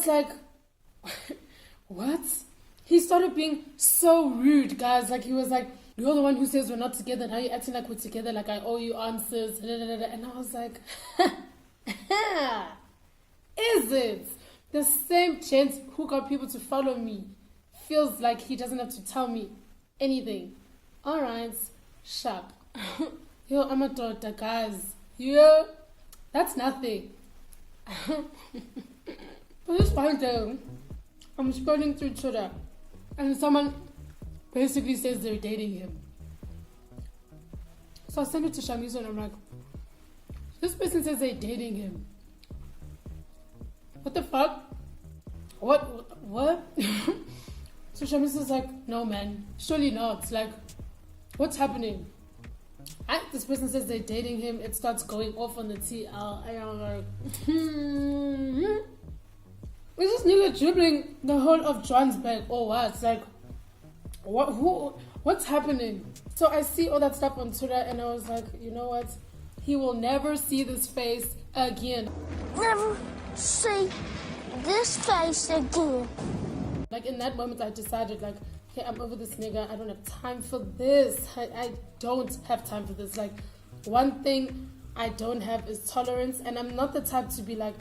was like, what? He started being so rude, guys. Like, he was like, you're the one who says we're not together. Now you're acting like we're together. Like, I owe you answers. And I was like, is it? The same gent who got people to follow me feels like he doesn't have to tell me anything. Alright, sharp. Yo, I'm a daughter, guys. Yeah, that's nothing. But this one day, I'm scrolling through Twitter, and someone basically says they're dating him. So I send it to Shamiso, and I'm like, this person says they're dating him. What the fuck? What? So Shamiso's like, no man, surely not. Like, what's happening? This person says they're dating him. It starts going off on the TL. And I'm like, is this nigga dribbling the whole of Johannesburg or what? Like, what's happening? So I see all that stuff on Twitter, and I was like, you know what? He will never see this face again. Never see this face again. Like, in that moment, I decided, like, okay, I'm over this nigga. I don't have time for this. I don't have time for this. Like, one thing I don't have is tolerance, and I'm not the type to be like,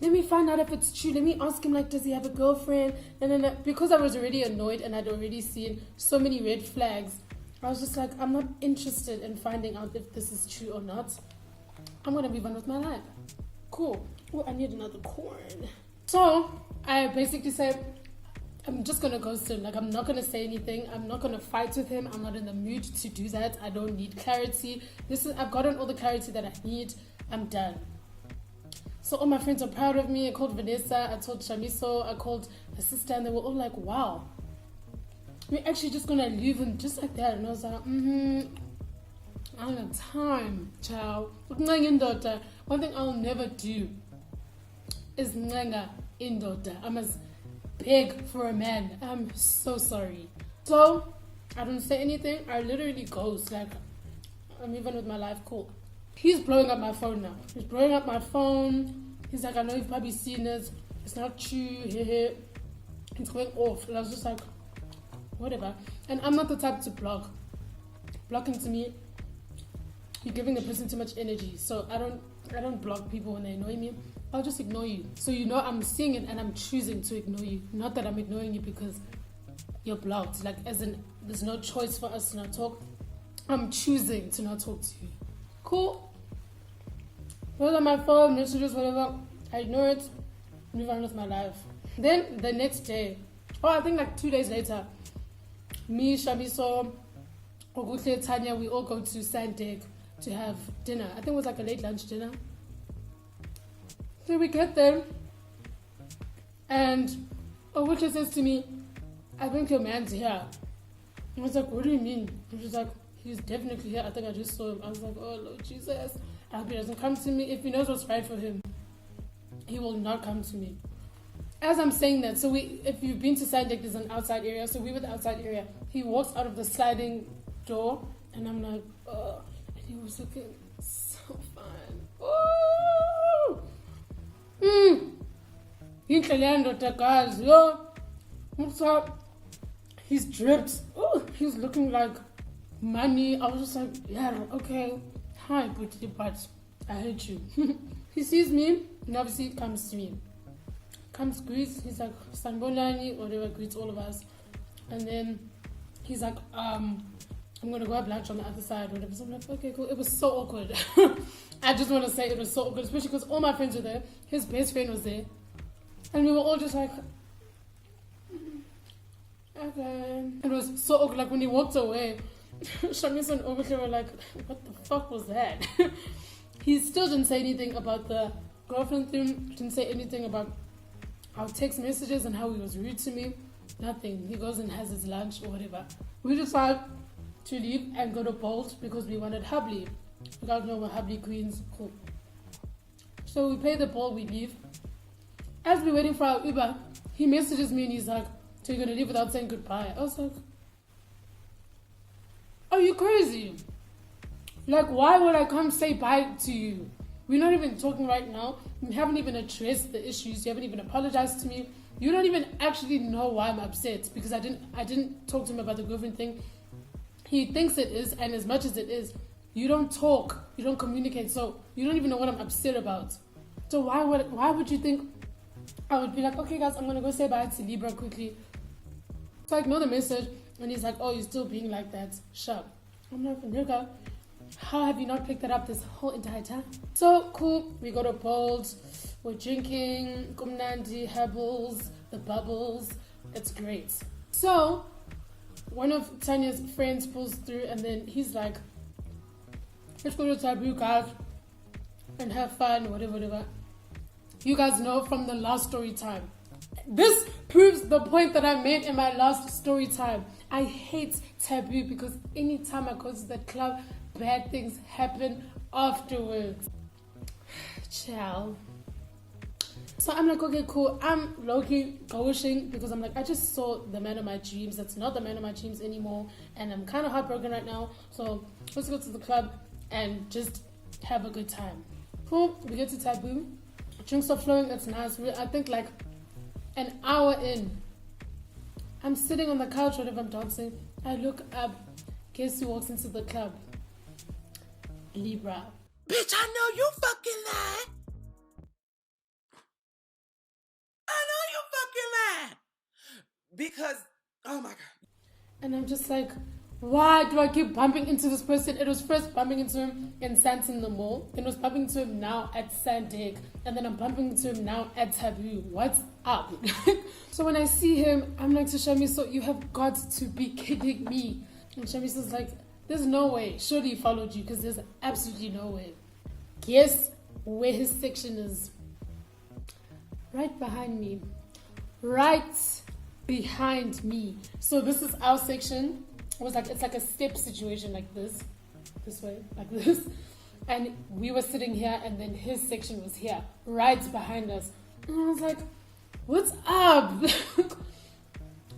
let me find out if it's true. Let me ask him, like, does he have a girlfriend? And then, because I was already annoyed and I'd already seen so many red flags, I was just like, I'm not interested in finding out if this is true or not. I'm going to move on with my life. Cool. Oh, I need another corn. So, I basically said, I'm just going to ghost him. Like, I'm not going to say anything. I'm not going to fight with him. I'm not in the mood to do that. I don't need clarity. I've gotten all the clarity that I need. I'm done. So all my friends are proud of me. I called Vanessa. I told Shamiso. I called her sister. And they were all like, wow. We're actually just going to leave him just like that. And I was like, I don't have time, child. One thing I'll never do is nanga indota. I must beg for a man. I'm so sorry. So I don't say anything. I literally ghost. Like, I'm even with my life. Cool. He's blowing up my phone now. He's blowing up my phone. He's like, I know you've probably seen this. It's not true. It's going off. And I was just like, whatever. And I'm not the type to block. Blocking to me, you're giving the person too much energy. So I don't block people when they annoy me. I'll just ignore you. So you know I'm seeing it and I'm choosing to ignore you. Not that I'm ignoring you because you're blocked. Like, as in, there's no choice for us to not talk. I'm choosing to not talk to you. Cool. Those on my phone, messages, whatever. I ignore it. Move on with my life. Then the next day, I think like 2 days later, me, Shamiso, Ogutle, Tanya, we all go to Sandek to have dinner. I think it was like a late lunch dinner. So we get there, and Ogutle says to me, I think your man's here. I was like, what do you mean? And she's like, he's definitely here. I think I just saw him. I was like, oh Lord Jesus. I hope he doesn't come to me. If he knows what's right for him, he will not come to me. As I'm saying that, so if you've been to Sandek, there's an outside area. So we were the outside area. He walks out of the sliding door, and I'm like, oh. And he was looking so fine. Oh! Guys, yo. What's up? He's dripped. Oh, he's looking like money. I was just like, yeah, okay. Hi, Booty, but I hate you. He sees me, and obviously comes to me. Comes, greets, he's like, Sanbolani, whatever, greets all of us. And then he's like, I'm going to go have lunch on the other side, whatever. So I'm like, okay, cool. It was so awkward. I just want to say it was so awkward, especially because all my friends were there. His best friend was there. And we were all just like, okay. It was so awkward. Like, when he walked away, Shamiso and Ogutle were like, what the fuck was that? He still didn't say anything about the girlfriend thing. Didn't say anything about our text messages and how he was rude to me. Nothing. He goes and has his lunch or whatever. We decide to leave and go to Bolt because we wanted Hubley. You guys know we're Hubley Queens. Cool. So we pay the Bolt, we leave. As we're waiting for our Uber, he messages me and he's like, so you're going to leave without saying goodbye? I was like, are you crazy? Like, why would I come say bye to you We're not even talking right now. You haven't even addressed the issues. You haven't even apologized to me. You don't even actually know why I'm upset, because I didn't talk to him about the girlfriend thing. He thinks it is, and as much as it is, you don't talk, you don't communicate, so you don't even know what I'm upset about. So why would you think I would be like, okay guys, I'm gonna go say bye to Libra quickly. So I ignore the message, and he's like, oh, you're still being like that. Shut up. I'm like, nigga, how have you not picked that up this whole entire time? So cool, we go to Bold, we're drinking, kumnandi, herbals, the bubbles, it's great. So one of Tanya's friends pulls through, and then he's like, let's go to Taboo, guys, and have fun, whatever. You guys know from the last story time. This proves the point that I made in my last story time. I hate Taboo because anytime I go to the club, bad things happen afterwards. Ciao. So I'm like, okay, cool. I'm low-key ghosting because I'm like, I just saw the man of my dreams. That's not the man of my dreams anymore. And I'm kind of heartbroken right now. So let's go to the club and just have a good time. Cool. We get to Taboo. Drinks are flowing. It's nice. I think like an hour in, I'm sitting on the couch, whatever, I'm dancing. I look up. Guess who walks into the club? Libra. Bitch, I know you fucking lying. I know you fucking lying. Because, oh my God. And I'm just like, why do I keep bumping into this person? It was first bumping into him in Sandton in the mall. Then it was bumping into him now at Sandig. And then I'm bumping into him now at Taboo. What's up? So when I see him, I'm like to Shamiso, you have got to be kidding me. And Shamiso's like, there's no way. Surely he followed you, because there's absolutely no way. Guess where his section is? Right behind me. Right behind me. So this is our section. It's like a step situation, like this way, like this. And we were sitting here, and then his section was here, right behind us. And I was like, what's up?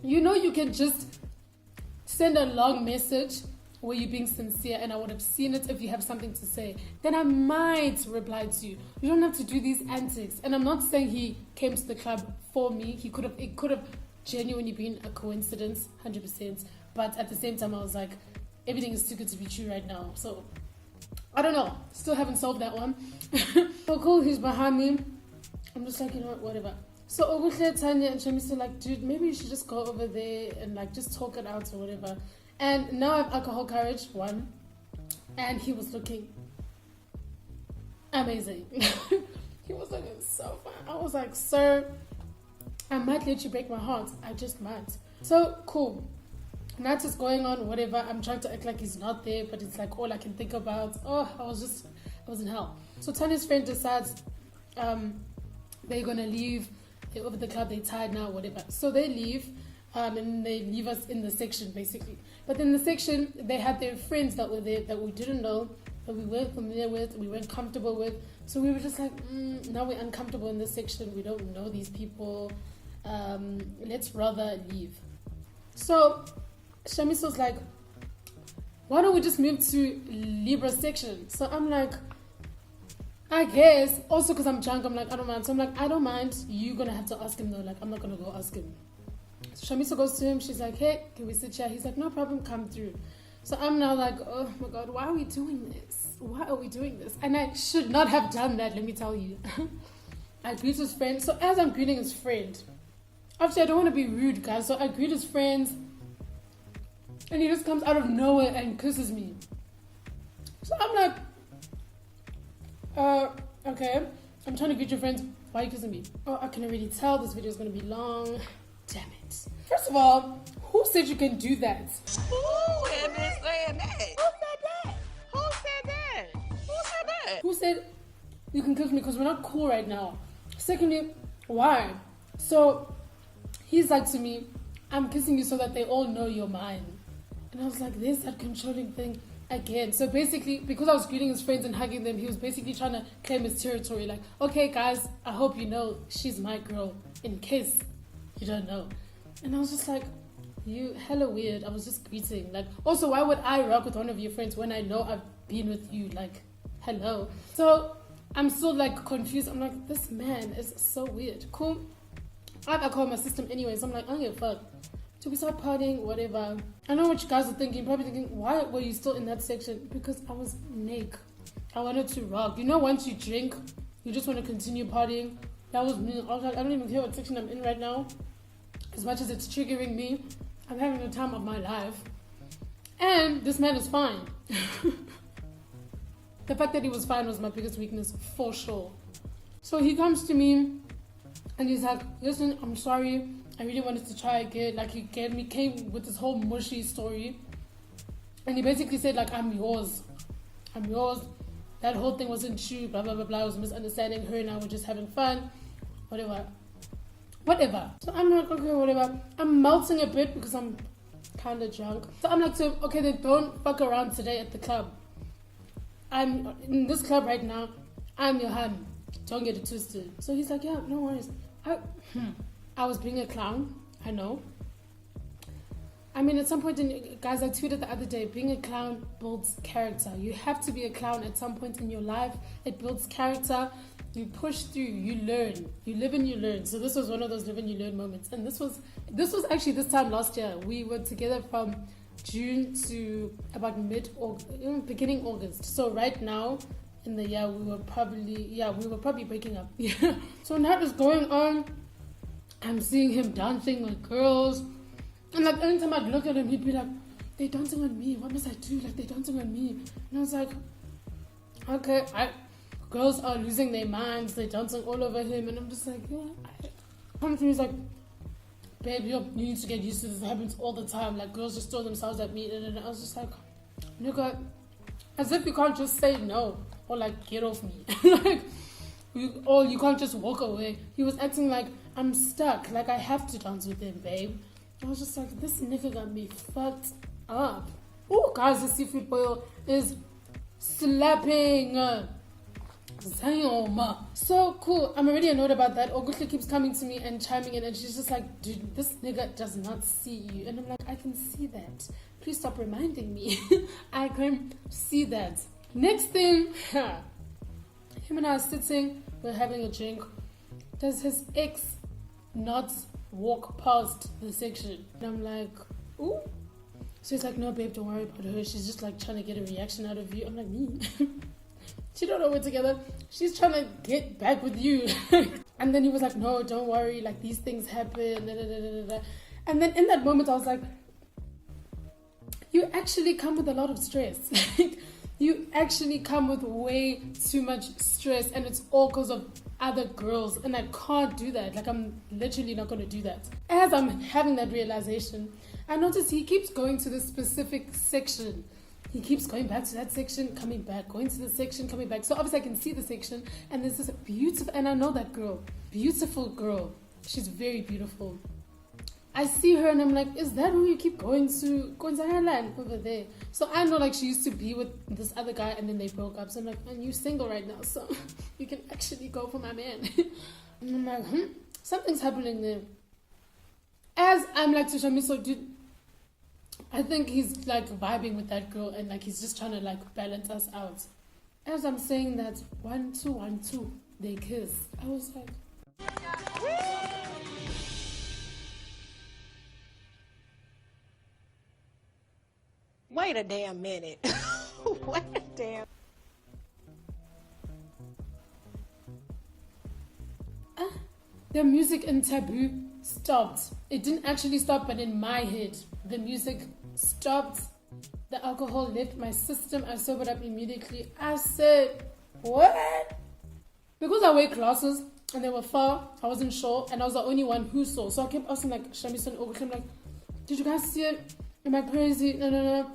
You know, you can just send a long message where you're being sincere, and I would have seen it if you have something to say. Then I might reply to you. You don't have to do these antics. And I'm not saying he came to the club for me. It could have genuinely been a coincidence, 100%. But at the same time, I was like, everything is too good to be true right now. So, I don't know. Still haven't solved that one. So cool, he's behind me. I'm just like, you know what, whatever. So Oguhle, Tanya, and Shamiso like, dude, maybe you should just go over there and like just talk it out or whatever. And now I have alcohol courage, one. And he was looking amazing. He was looking so fine. I was like, sir, I might let you break my heart. I just might. So cool. Night is going on, whatever. I'm trying to act like he's not there, but it's like all I can think about. Oh, I was in hell. So Tanya's friend decides they're gonna leave. They're over the club, they're tired now, whatever. So they leave, and they leave us in the section basically. But in the section, they had their friends that were there that we didn't know, that we weren't familiar with, we weren't comfortable with. So we were just like, now we're uncomfortable in this section. We don't know these people. Let's rather leave. So Shamiso's like, why don't we just move to Libra section? So I'm like, I guess. Also because I'm drunk, I'm like, I don't mind. So I'm like, I don't mind. You're going to have to ask him though. Like, I'm not going to go ask him. So Shamiso goes to him. She's like, hey, can we sit here? He's like, no problem, come through. So I'm now like, oh my God, why are we doing this? Why are we doing this? And I should not have done that, let me tell you. I greet his friend. So as I'm greeting his friend, obviously I don't want to be rude, guys. So I greet his friends. And he just comes out of nowhere and kisses me. So I'm like, okay. I'm trying to greet your friends. Why are you kissing me? Oh, I can already tell this video is going to be long. Damn it. First of all, who said you can do that? Who had been saying that? Who said that? Who said that? Who said that? Who said you can kiss me? Because we're not cool right now. Secondly, why? So he's like to me, I'm kissing you so that they all know you're mine. And I was like, there's that controlling thing again. So basically, because I was greeting his friends and hugging them, he was basically trying to claim his territory. Like, okay, guys, I hope you know she's my girl, in case you don't know. And I was just like, you hella weird. I was just greeting. Like, also, why would I rock with one of your friends when I know I've been with you? Like, hello. So I'm still like confused. I'm like, this man is so weird. Cool. I call my system anyways. I'm like, I don't give a fuck. So we start partying, whatever. I know what you guys are thinking. Probably thinking, why were you still in that section? Because I was naked. I wanted to rock. You know, once you drink, you just want to continue partying. That was me. I was like, I don't even care what section I'm in right now. As much as it's triggering me, I'm having the time of my life. And this man is fine. The fact that he was fine was my biggest weakness, for sure. So he comes to me and he's like, listen, I'm sorry. I really wanted to try again. Like, he came with this whole mushy story. And he basically said, like, I'm yours. I'm yours. That whole thing wasn't true, blah, blah, blah, blah. I was misunderstanding her and I were just having fun. Whatever. So I'm like, okay, whatever. I'm melting a bit because I'm kind of drunk. So I'm like, so, okay, then don't fuck around today at the club. I'm in this club right now. I'm your hun. Don't get it twisted. So he's like, yeah, no worries. I was being a clown. I know. I mean, at some point, guys, I tweeted the other day, being a clown builds character. You have to be a clown at some point in your life. It builds character. You push through. You learn. You live and you learn. So this was one of those live and you learn moments. And this was actually this time last year. We were together from June to about beginning August. So right now in the year, we were probably breaking up. Yeah. So that is going on. I'm seeing him dancing with girls. And like anytime I'd look at him, he'd be like, they're dancing on me. What must I do? Like, they're dancing on me. And I was like, okay, girls are losing their minds. They're dancing all over him. And I'm just like, yeah. Comes to me, he's like, babe, you need to get used to this. It happens all the time. Like, girls just throw themselves at me. And I was just like, nigga, as if you can't just say no or like get off me. Like, you can't just walk away. He was acting like I'm stuck. Like, I have to dance with him, babe. I was just like, this nigga got me fucked up. Oh, guys, the seafood boil is slapping. So cool. I'm already annoyed about that. Ogusha keeps coming to me and chiming in, and she's just like, dude, this nigga does not see you. And I'm like, I can see that. Please stop reminding me. I can see that. Next thing, him and I are sitting, we're having a drink. Does his ex not walk past the section? And I'm like, ooh. So he's like, no, babe, don't worry about her. She's just like trying to get a reaction out of you. I'm like, me? She don't know we're together. She's trying to get back with you. And then he was like, no, don't worry. Like, these things happen. Da, da, da, da, da. And then in that moment, I was like, you actually come with a lot of stress. You actually come with way too much stress. And it's all because of other girls. And I can't do that. Like, I'm literally not going to do that. As I'm having that realization, I notice he keeps going to this specific section. He keeps going back to that section, coming back, going to the section, coming back. So obviously I can see the section, and there's this beautiful, and I know that girl, beautiful girl. She's very beautiful. I see her and I'm like, is that who you keep going to Highland over there? So I know, like, she used to be with this other guy and then they broke up. So I'm like, and you're single right now, so you can actually go for my man. And I'm like, something's happening there. As I'm like to Shami, so dude, I think he's like vibing with that girl and like he's just trying to like balance us out. As I'm saying that, 1, 2, 1, 2, they kiss. I was like, wait a damn minute. Wait a damn. The music in Taboo stopped. It didn't actually stop, but in my head, the music stopped. The alcohol left my system. I sobered up immediately. I said, what? Because I wear glasses and they were far, I wasn't sure, and I was the only one who saw. So I kept asking like Shamisa and Ogusha, like, did you guys see it? Am I crazy? No.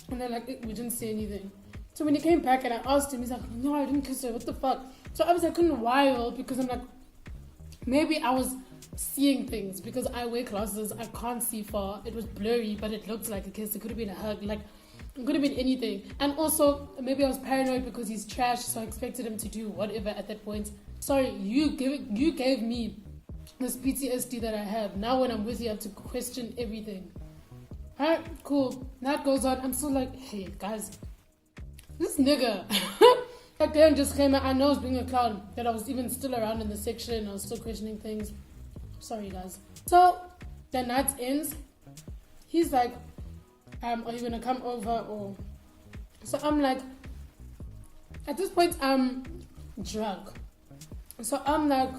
And they're like, we didn't see anything. So when he came back and I asked him, he's like, no, I didn't kiss her. What the fuck? So obviously I couldn't wild because I'm like, maybe I was seeing things because I wear glasses. I can't see far. It was blurry, but it looked like a kiss. It could have been a hug. Like, it could have been anything. And also, maybe I was paranoid because he's trash, so I expected him to do whatever at that point. Sorry, you gave me this PTSD that I have. Now when I'm with you, I have to question everything. Alright, cool. That goes on. I'm still like, hey, guys, this nigga, That girl just came out. I know I was being a clown, that I was even still around in the section. I was still questioning things. Sorry, guys. So the night ends. He's like, are you gonna come over? Or so I'm like, at this point I'm drunk. So I'm like,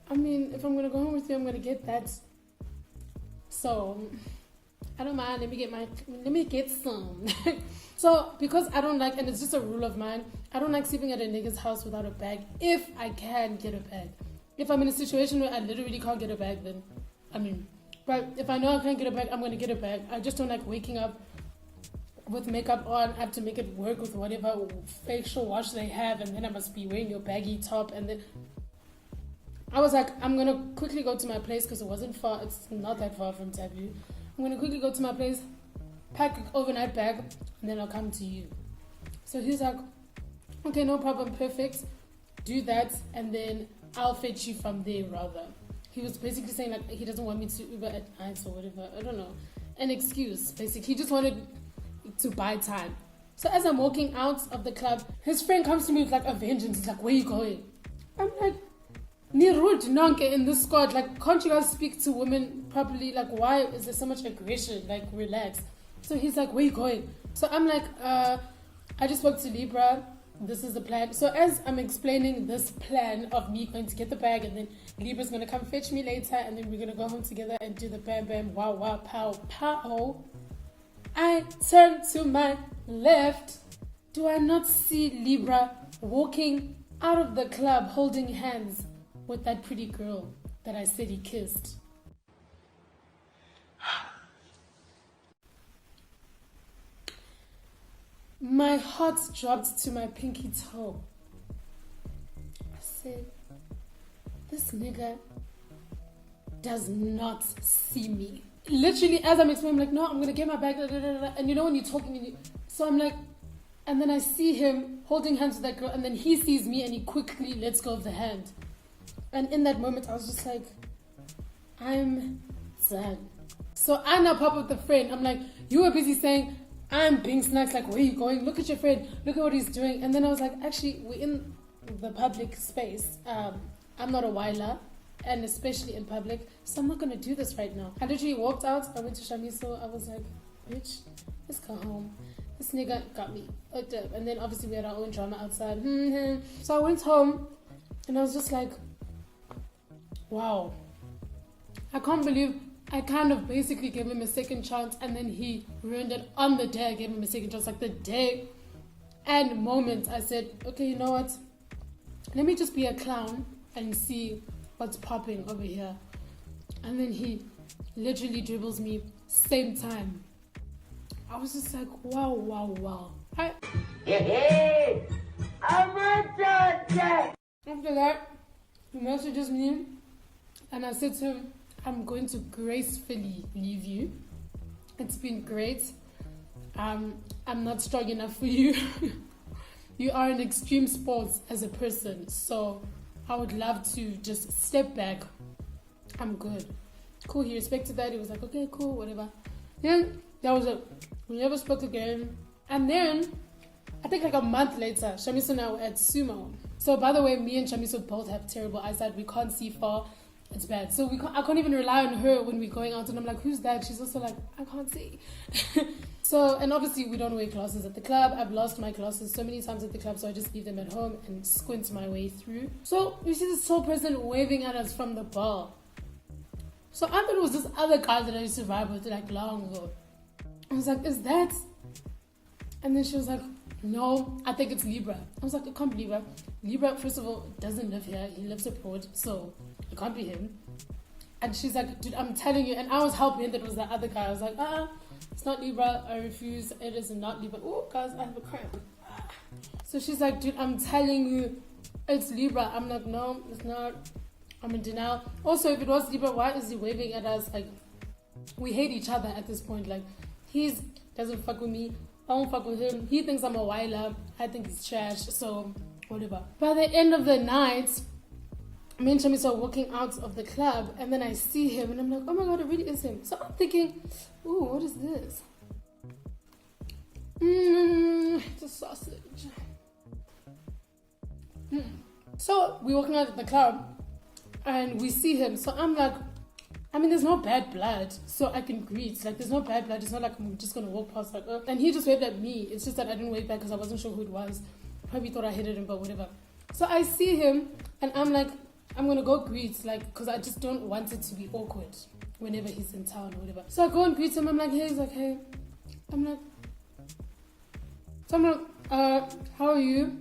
I mean, if I'm gonna go home with you, I'm gonna get that. So I don't mind. Let me get some. So because I don't like, and it's just a rule of mine, I don't like sleeping at a nigga's house without a bag. If I can get a bag, if I'm in a situation where I literally can't get a bag, then but if I know I can't get a bag, I'm gonna get a bag. I just don't like waking up with makeup on. I have to make it work with whatever facial wash they have, and then I must be wearing your baggy top, and then I was like, I'm gonna quickly go to my place because it wasn't far. It's not that far from Taboo. I'm gonna quickly go to my place, pack an overnight bag, and then I'll come to you. So he's like, okay, no problem, perfect. Do that, and then I'll fetch you from there rather. He was basically saying like he doesn't want me to Uber at night or whatever. I don't know. An excuse, basically. He just wanted to buy time. So as I'm walking out of the club, his friend comes to me with like a vengeance. He's like, where are you going? I'm like, Nirud Nanke in this squad, like, can't you guys speak to women properly? Like, why is there so much aggression? Like, relax. So he's like, where you going? So I'm like, I just spoke to Libra. This is the plan. So as I'm explaining this plan of me going to get the bag, and then Libra's going to come fetch me later, and then we're going to go home together and do the bam bam, wow wow, pow pow, I turn to my left. Do I not see Libra walking out of the club holding hands with that pretty girl that I said he kissed? My heart dropped to my pinky toe. I said, this nigga does not see me. Literally, as I'm explaining, I'm like, no, I'm going to get my bag. And you know when you're talking, so I'm like, and then I see him holding hands with that girl, and then he sees me and he quickly lets go of the hand. And in that moment, I was just like, I'm done. So I now pop up with the friend. I'm like, you were busy saying, I'm being snacks, like, where are you going? Look at your friend. Look at what he's doing. And then I was like, actually, we're in the public space. I'm not a whiler, and especially in public, so I'm not going to do this right now. I literally walked out. I went to Shamiso. I was like, bitch, let's go home. This nigga got me hooked up. And then obviously we had our own drama outside. So I went home, and I was just like, wow. I can't believe I kind of basically gave him a second chance, and then he ruined it on the day I gave him a second chance. Like the day and moment I said, okay, you know what? Let me just be a clown and see what's popping over here. And then he literally dribbles me same time. I was just like, wow, wow, wow. After that, he messages me, and I said to him, I'm going to gracefully leave you. It's been great. I'm not strong enough for you. You are in extreme sports as a person, so I would love to just step back. I'm good. Cool, he respected that. He was like, okay, cool, whatever. Then that was it. We never spoke again. And then, I think like a month later, Shamiso and I were at Sumo. So by the way, me and Shamiso both have terrible eyesight. We can't see far. It's bad. So I can't even rely on her when we're going out. And I'm like, who's that? She's also like, I can't see. So, and obviously we don't wear glasses at the club. I've lost my glasses so many times at the club, so I just leave them at home and squint my way through. So we see this tall person waving at us from the bar. So I thought it was this other guy that I used to vibe with like long ago. I was like, is that? And then she was like, no, I think it's Libra. I was like, it can't be Libra. Libra, first of all, doesn't live here. He lives abroad, so it can't be him. And she's like, dude, I'm telling you. And I was helping that it was the other guy. I was like, it's not Libra. I refuse. It is not Libra. Oh, guys, I have a cramp. So she's like, dude, I'm telling you, it's Libra. I'm like, no, it's not. I'm in denial. Also, if it was Libra, why is he waving at us? Like, we hate each other at this point. Like, he doesn't fuck with me. I don't fuck with him. He thinks I'm a whiler. I think he's trash. So, whatever. By the end of the night, me and Shamiso are walking out of the club, and then I see him, and I'm like, oh my god, it really is him. So I'm thinking, ooh, what is this? It's a sausage. So we're walking out of the club and we see him. So I'm like, I mean, there's no bad blood, so I can greet. Like, there's no bad blood. It's not like I'm just gonna walk past like, and he just waved at me. It's just that I didn't wave back because I wasn't sure who it was. Probably thought I hit him, but whatever. So I see him and I'm like, I'm gonna go greet, like, because I just don't want it to be awkward whenever he's in town or whatever. So I go and greet him. I'm like, hey. He's like, hey. I'm like, how are you?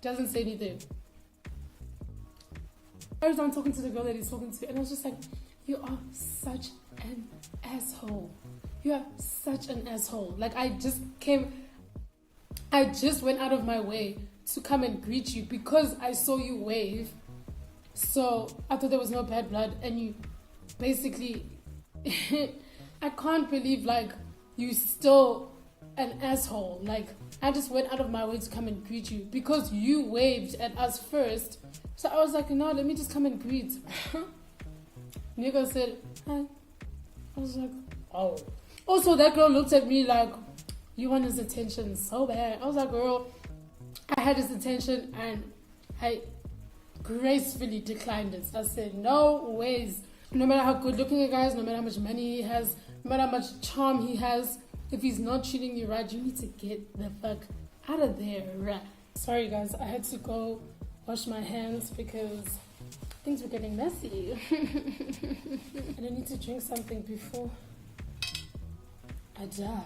Doesn't say anything. Every time I'm talking to the girl that he's talking to, and I was just like, you are such an asshole. You are such an asshole. Like, I just went out of my way to come and greet you because I saw you wave. So I thought there was no bad blood, and you basically, I can't believe, like, you still an asshole. Like, I just went out of my way to come and greet you because you waved at us first. So I was like, no, let me just come and greet. Nigga said, hi. I was like, oh. Also, that girl looked at me like, you want his attention so bad. I was like, girl, I had his attention and I gracefully declined it. I said, no ways. No matter how good looking a guy is, no matter how much money he has, no matter how much charm he has, if he's not treating you right, you need to get the fuck out of there. Right? Sorry guys, I had to go wash my hands because things were getting messy. And I need to drink something before I die.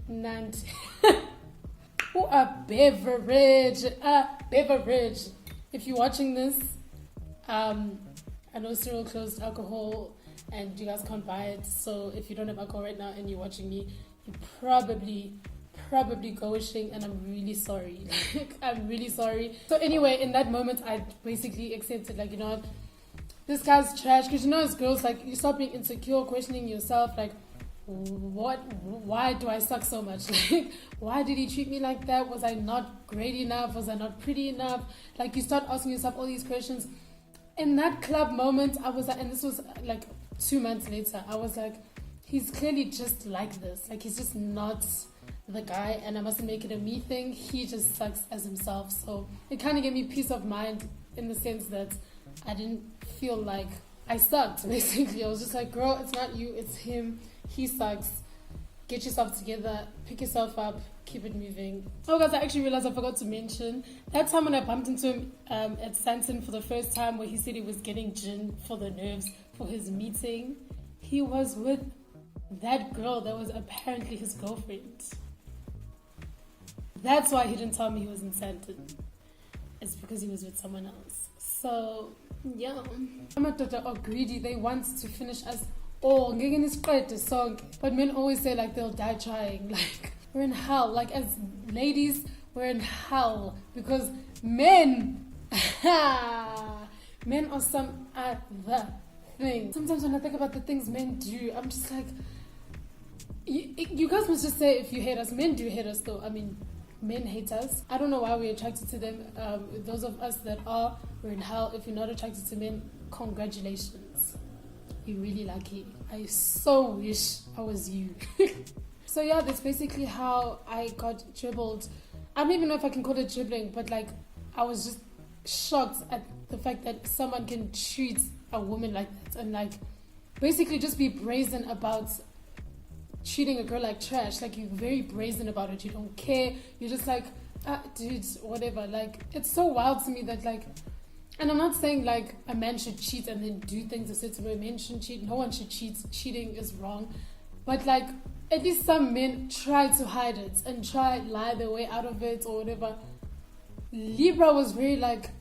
Nanti. Oh, a beverage. If you're watching this, I know Cyril closed alcohol and you guys can't buy it. So if you don't have alcohol right now and you're watching me, you probably go wishing, and I'm really sorry. I'm really sorry. So anyway, in that moment, I basically accepted, like, you know what, this guy's trash. Because, you know, as girls, like, you start being insecure, questioning yourself, like, why do I suck so much? Like, why did he treat me like that? Was I not great enough? Was I not pretty enough? Like, you start asking yourself all these questions. In that club moment, I was like, and this was like 2 months later, I was like, he's clearly just like this. Like, he's just not the guy, and I mustn't make it a me thing. He just sucks as himself. So it kind of gave me peace of mind in the sense that I didn't feel like I sucked, basically. I was just like, girl, it's not you, it's him. He sucks. Get yourself together, pick yourself up, keep it moving. Oh guys, I actually realized I forgot to mention that time when I bumped into him at Santon for the first time, where he said he was getting gin for the nerves for his meeting. He was with that girl that was apparently his girlfriend. That's why he didn't tell me he was in Santon. It's because he was with someone else. So yeah, amadoda are greedy. They want to finish us all. But men always say, like, they'll die trying. Like, we're in hell. Like, as ladies, we're in hell because men are some other thing. Sometimes when I think about the things men do, I'm just like, you guys must just say if you hate us. Men do hate us though. I mean, men hate us. I don't know why we're attracted to them. Those of us that are, we're in hell. If you're not attracted to men, congratulations. You're really lucky. I so wish I was you. So yeah, that's basically how I got dribbled. I don't even know if I can call it dribbling, but like, I was just shocked at the fact that someone can treat a woman like that and like basically just be brazen about treating a girl like trash. Like, you're very brazen about it. You don't care. You're just like, dude, whatever. Like, it's so wild to me that, like, and I'm not saying like a man should cheat and then do things a certain way. Men shouldn't cheat. No one should cheat. Cheating is wrong. But like, at least some men try to hide it and try lie their way out of it or whatever. Libra was very like,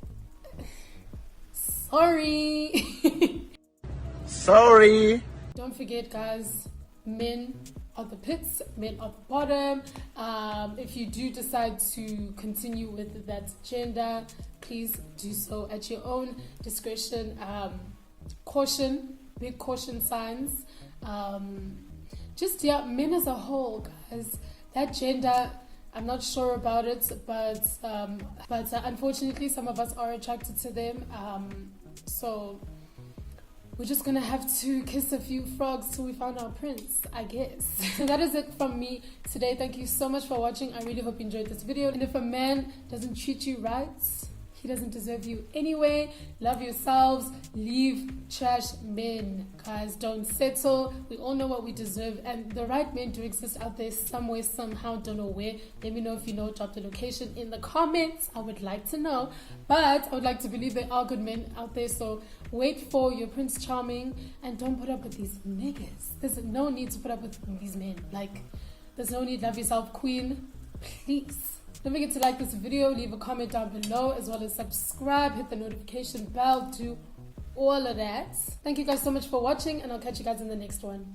sorry. Sorry. Don't forget, guys, men are the pits, men are the bottom. If you do decide to continue with that gender, please do so at your own discretion. Caution, big caution signs. Just, yeah, men as a whole, guys. That gender, I'm not sure about it, but unfortunately some of us are attracted to them. So we're just gonna have to kiss a few frogs till we find our prince, I guess. So that is it from me today. Thank you so much for watching. I really hope you enjoyed this video. And if a man doesn't treat you right, he doesn't deserve you anyway. Love yourselves. Leave trash men. Guys, don't settle. We all know what we deserve. And the right men do exist out there somewhere, somehow. Don't know where. Let me know if you know. Drop the location in the comments. I would like to know. But I would like to believe there are good men out there. So wait for your Prince Charming. And don't put up with these niggas. There's no need to put up with these men. Like, there's no need. Love yourself, queen. Please. Don't forget to like this video, leave a comment down below, as well as subscribe, hit the notification bell, do all of that. Thank you guys so much for watching, and I'll catch you guys in the next one.